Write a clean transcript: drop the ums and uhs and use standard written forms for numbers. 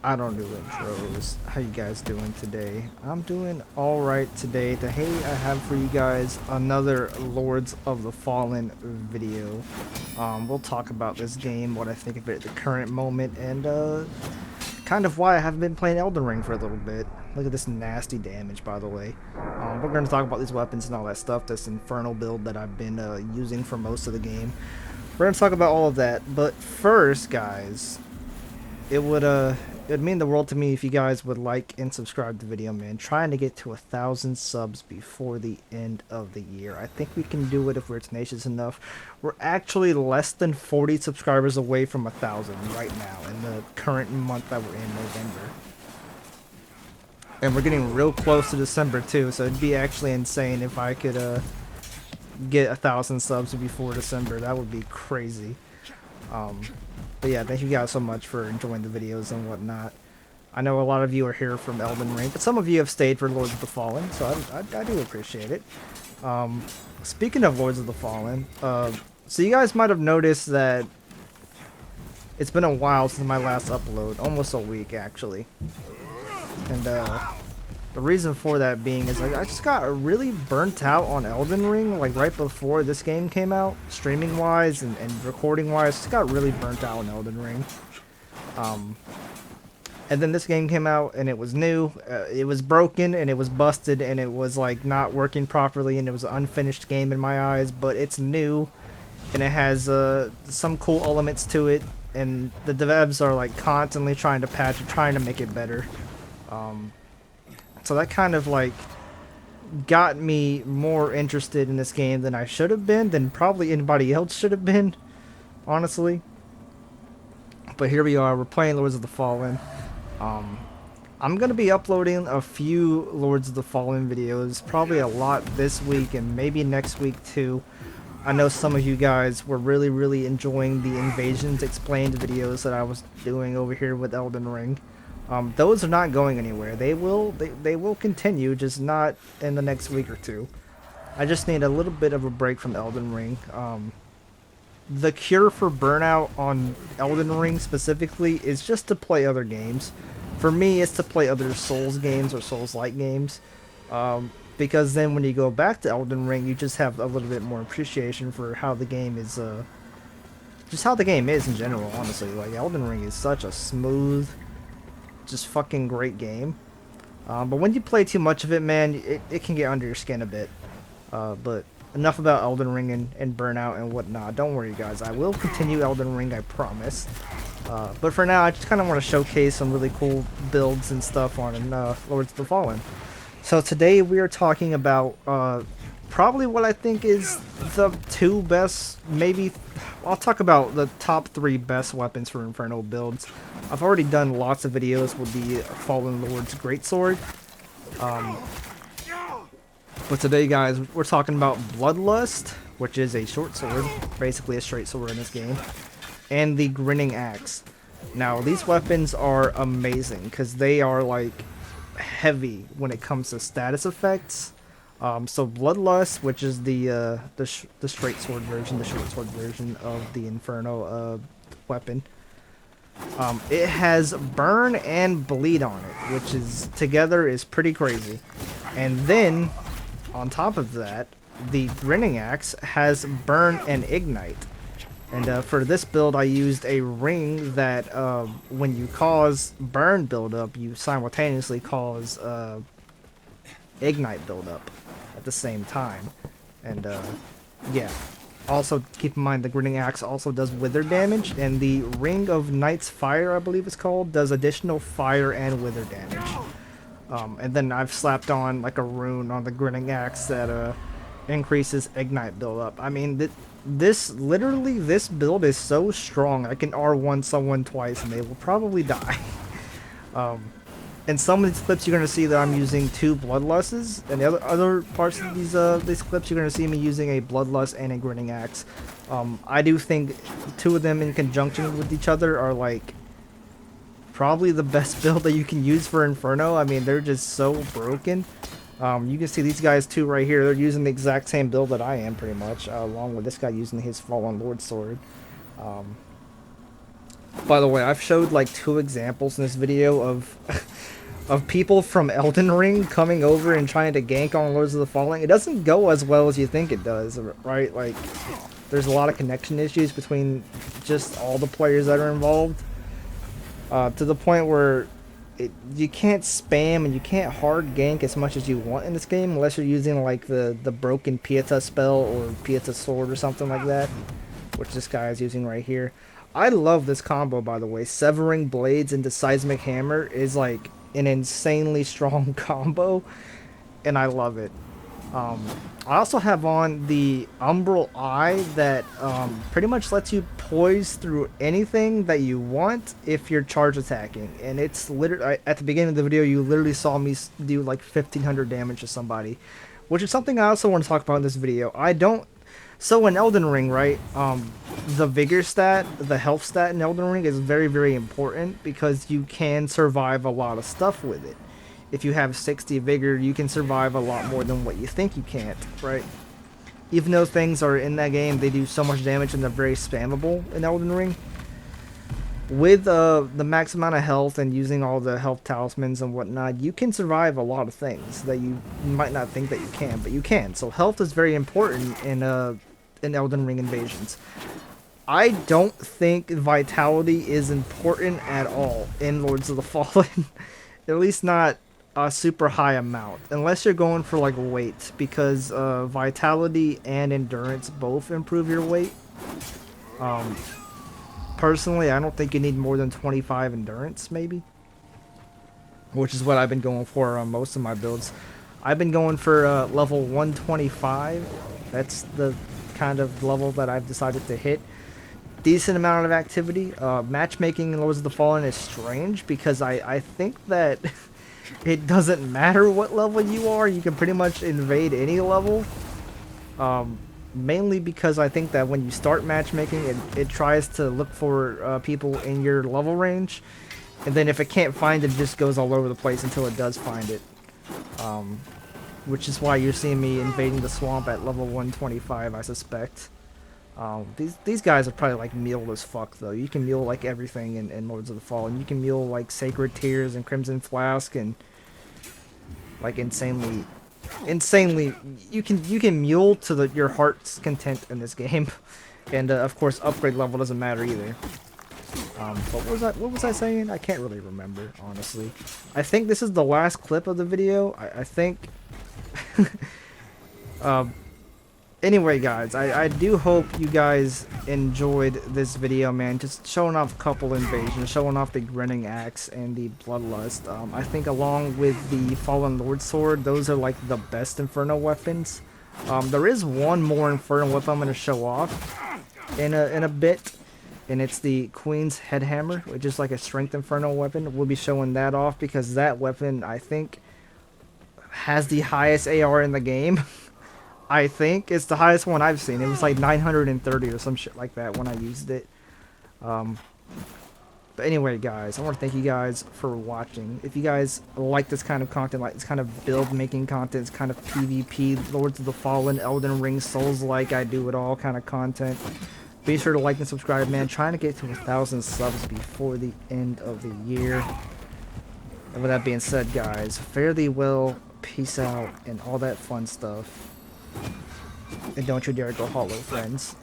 I don't do intros. How you guys doing today? I'm doing alright today. Hey, I have for you guys another Lords of the Fallen video. We'll talk about this game, what I think of it at the current moment, and kind of why I haven't been playing EldenRing for a little bit. Look at this nasty damage, by the way. We're going to talk about these weapons and all that stuff, this Inferno build that I've been using for most of the game. We're going to talk about all of that, but first, guys, it'd mean the world to me if you guys would like and subscribe to the video, man. Trying to get to 1,000 subs before the end of the year. I think we can do it if we're tenacious enough. We're actually less than 40 subscribers away from 1,000 right now in the current month that we're in, November. And we're getting real close to December too, so it'd be actually insane if I could get 1,000 subs before December. That would be crazy. But yeah, thank you guys so much for enjoying the videos and whatnot. I know a lot of you are here from EldenRing, but some of you have stayed for Lords of the Fallen, so I do appreciate it. Speaking of Lords of the Fallen, so you guys might have noticed that it's been a while since my last upload, almost a week actually. And the reason for that being is like I just got really burnt out on EldenRing like right before this game came out, streaming wise and recording wise. Just got really burnt out on EldenRing. And then this game came out and it was new, it was broken and it was busted and it was like not working properly and it was an unfinished game in my eyes, but it's new and it has some cool elements to it, and the devs are like constantly trying to patch it, trying to make it better. So that kind of like got me more interested in this game than I should have been, than probably anybody else should have been, honestly. But here we are, we're playing Lords of the Fallen. I'm going to be uploading a few Lords of the Fallen videos, probably a lot this week and maybe next week too. I know some of you guys were really enjoying the Invasions Explained videos that I was doing over here with EldenRing. Those are not going anywhere. They will continue, just not in the next week or two. I just need a little bit of a break from EldenRing. The cure for burnout on EldenRing specifically is just to play other games. For me, it's to play other Souls games or Souls-like games. Because then when you go back to EldenRing, you just have a little bit more appreciation for how the game is, just how the game is in general, honestly. Like, EldenRing is such a smooth, just fucking great game. But when you play too much of it, man, it can get under your skin a bit. But enough about EldenRing and burnout and whatnot. Don't worry, guys. I will continue EldenRing, I promise. But for now, I just kind of want to showcase some really cool builds and stuff on Lords of the Fallen. So today we are talking about probably what I think is the two best, maybe, I'll talk about the top 3 best weapons for Inferno builds. I've already done lots of videos with the Fallen Lord's Greatsword. But today, guys, we're talking about Bloodlust, which is a short sword, basically a straight sword in this game, and the GrinningAxe. Now, these weapons are amazing because they are like heavy when it comes to status effects. So Bloodlust, which is the straight sword version, the short sword version of the Inferno weapon, it has burn and bleed on it, which is together is pretty crazy. And then on top of that, the GrinningAxe has burn and ignite. And for this build, I used a ring that when you cause burn buildup, you simultaneously cause ignite buildup at the same time. And yeah. Also, keep in mind the GrinningAxe also does wither damage, and the Ring of Knight's Fire, I believe it's called, does additional fire and wither damage. And then I've slapped on like a rune on the GrinningAxe that increases ignite buildup. I mean, this build is so strong. I can R1 someone twice and they will probably die. In some of these clips, you're going to see that I'm using 2 Bloodlusts, and the other parts of these clips, you're going to see me using a Bloodlust and a GrinningAxe. I do think 2 of them in conjunction with each other are like probably the best build that you can use for Inferno. I mean, they're just so broken. You can see these guys 2 right here. They're using the exact same build that I am, pretty much, along with this guy using his Fallen Lord sword. By the way, I've showed like 2 examples in this video of of people from EldenRing coming over and trying to gank on Lords of the Fallen. It doesn't go as well as you think it does, right? Like, there's a lot of connection issues between just all the players that are involved, to the point where you can't spam and you can't hard gank as much as you want in this game unless you're using like the broken Pieta spell or Pieta sword or something like that, which this guy is using right here. I love this combo, by the way. Severing Blades into Seismic Hammer is like an insanely strong combo, and I love it. I also have on the Umbral Eye that pretty much lets you poise through anything that you want if you're charge attacking. And it's literally, at the beginning of the video, you literally saw me do like 1500 damage to somebody, which is something I also want to talk about in this video. So in EldenRing, right, the vigor stat, the health stat in EldenRing is very, very important because you can survive a lot of stuff with it. If you have 60 vigor, you can survive a lot more than what you think you can't, right? Even though things are in that game, they do so much damage and they're very spammable in EldenRing. With the max amount of health and using all the health talismans and whatnot, you can survive a lot of things that you might not think that you can, but you can. So health is very important in EldenRing invasions. I don't think vitality is important at all in Lords of the Fallen. At least not a super high amount, unless you're going for like weight, because vitality and endurance both improve your weight. Personally, I don't think you need more than 25 endurance, maybe, which is what I've been going for on most of my builds. I've been going for level 125. That's the kind of level that I've decided to hit. Decent amount of activity. Matchmaking in Lords of the Fallen is strange because I think that it doesn't matter what level you are. You can pretty much invade any level. Mainly because I think that when you start matchmaking, it tries to look for people in your level range. And then if it can't find it, it just goes all over the place until it does find it. Which is why you're seeing me invading the swamp at level 125, I suspect. These guys are probably like mealed as fuck though. You can meal like everything in Lords of the Fallen. You can meal like Sacred Tears and Crimson Flask and like insanely you can mule to your heart's content in this game. And of course upgrade level doesn't matter either. But what was I saying? I can't really remember, honestly. I think this is the last clip of the video. I think anyway, guys, I do hope you guys enjoyed this video, man. Just showing off a couple invasions, showing off the GrinningAxe and the Bloodlust. I think along with the Fallen Lord Sword, those are like the best Inferno weapons. There is one more Inferno weapon I'm going to show off in a bit, and it's the Queen's Headhammer, which is like a strength Inferno weapon. We'll be showing that off because that weapon, I think, has the highest AR in the game. I think it's the highest one I've seen. It was like 930 or some shit like that when I used it. But anyway, guys, I want to thank you guys for watching. If you guys like this kind of content, like this kind of build making content, this kind of PvP, Lords of the Fallen, Elden Ring, Souls-like, I do it all kind of content, be sure to like and subscribe, man. Trying to get to 1,000 subs before the end of the year. And with that being said, guys, fare thee well, peace out, and all that fun stuff. And don't you dare go hollow, friends.